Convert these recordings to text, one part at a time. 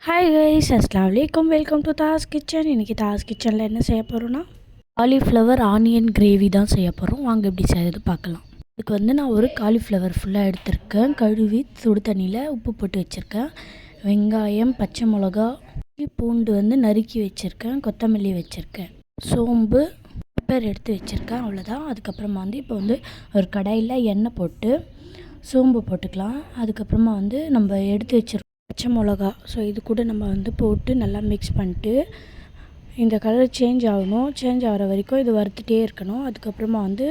Hi guys, அஸ்ஸலாமு அலைக்கும். Welcome to Das kitchen. இன்றைக்கி தாஸ் கிச்சனில் என்ன செய்ய போகிறோன்னா காலிஃப்ளவர் ஆனியன் கிரேவி தான் செய்ய போகிறோம். வாங்க எப்படி செய்யறது பார்க்கலாம். இதுக்கு வந்து நான் ஒரு காலிஃப்ளவர் ஃபுல்லாக எடுத்திருக்கேன். கழுவி சுடு தண்ணியில் உப்பு போட்டு வச்சுருக்கேன். வெங்காயம், பச்சை மிளகா, பூண்டு வந்து நறுக்கி வச்சுருக்கேன். கொத்தமல்லி வச்சுருக்கேன். சோம்பு, பெப்பர் எடுத்து வச்சுருக்கேன். அவ்வளோதான். அதுக்கப்புறமா வந்து இப்போ வந்து ஒரு கடாயில் எண்ணெய் போட்டு சோம்பு போட்டுக்கலாம். அதுக்கப்புறமா வந்து நம்ம எடுத்து வச்சுருக்கோம் பச்சை மிளகா. ஸோ இது கூட நம்ம வந்து போட்டு நல்லா மிக்ஸ் பண்ணிட்டு இந்த கலர் சேஞ்ச் ஆகணும். சேஞ்ச் ஆகிற வரைக்கும் இது வறுத்துட்டே இருக்கணும். அதுக்கப்புறமா வந்து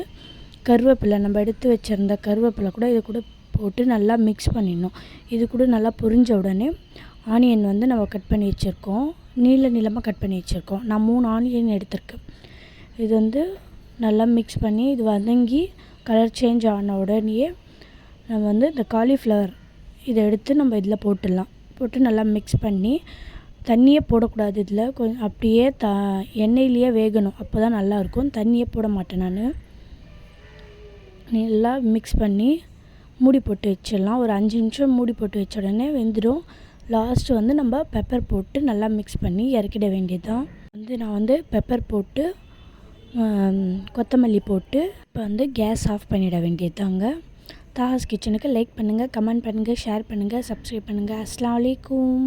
கருவேப்பிலை, நம்ம எடுத்து வச்சுருந்த கருவேப்பிலை கூட இது கூட போட்டு நல்லா மிக்ஸ் பண்ணிடணும். இது கூட நல்லா பொரிஞ்ச உடனே ஆனியன் வந்து நம்ம கட் பண்ணி வச்சுருக்கோம். நீளமாக கட் பண்ணி வச்சுருக்கோம். நான் 3 ஆனியன் எடுத்திருக்கேன். இது வந்து நல்லா மிக்ஸ் பண்ணி இது வதங்கி கலர் சேஞ்ச் ஆன உடனேயே நம்ம வந்து இந்த காலிஃப்ளவர் இதை எடுத்து நம்ம இதில் போட்டு நல்லா மிக்ஸ் பண்ணி, தண்ணியே போடக்கூடாது. இதில் கொஞ்சம் அப்படியே எண்ணெயிலேயே வேகணும். அப்போ தான் நல்லாயிருக்கும். தண்ணியே போட மாட்டேன் நான். நல்லா மிக்ஸ் பண்ணி மூடி போட்டு வச்சிடலாம். ஒரு 5 நிமிஷம் மூடி போட்டு வச்ச உடனே வெந்துடும். லாஸ்ட்டு வந்து நம்ம பெப்பர் போட்டு நல்லா மிக்ஸ் பண்ணி இறக்கிட வேண்டியது தான். நான் வந்து பெப்பர் போட்டு கொத்தமல்லி போட்டு இப்போ வந்து கேஸ் ஆஃப் பண்ணிட வேண்டியது தாங்க. தாஸ் கிச்சனுக்கு லைக் பண்ணுங்கள், கமெண்ட் பண்ணுங்கள், ஷேர் பண்ணுங்கள், சப்ஸ்கிரைப் பண்ணுங்கள். அஸ்ஸலாமு அலைக்கும்.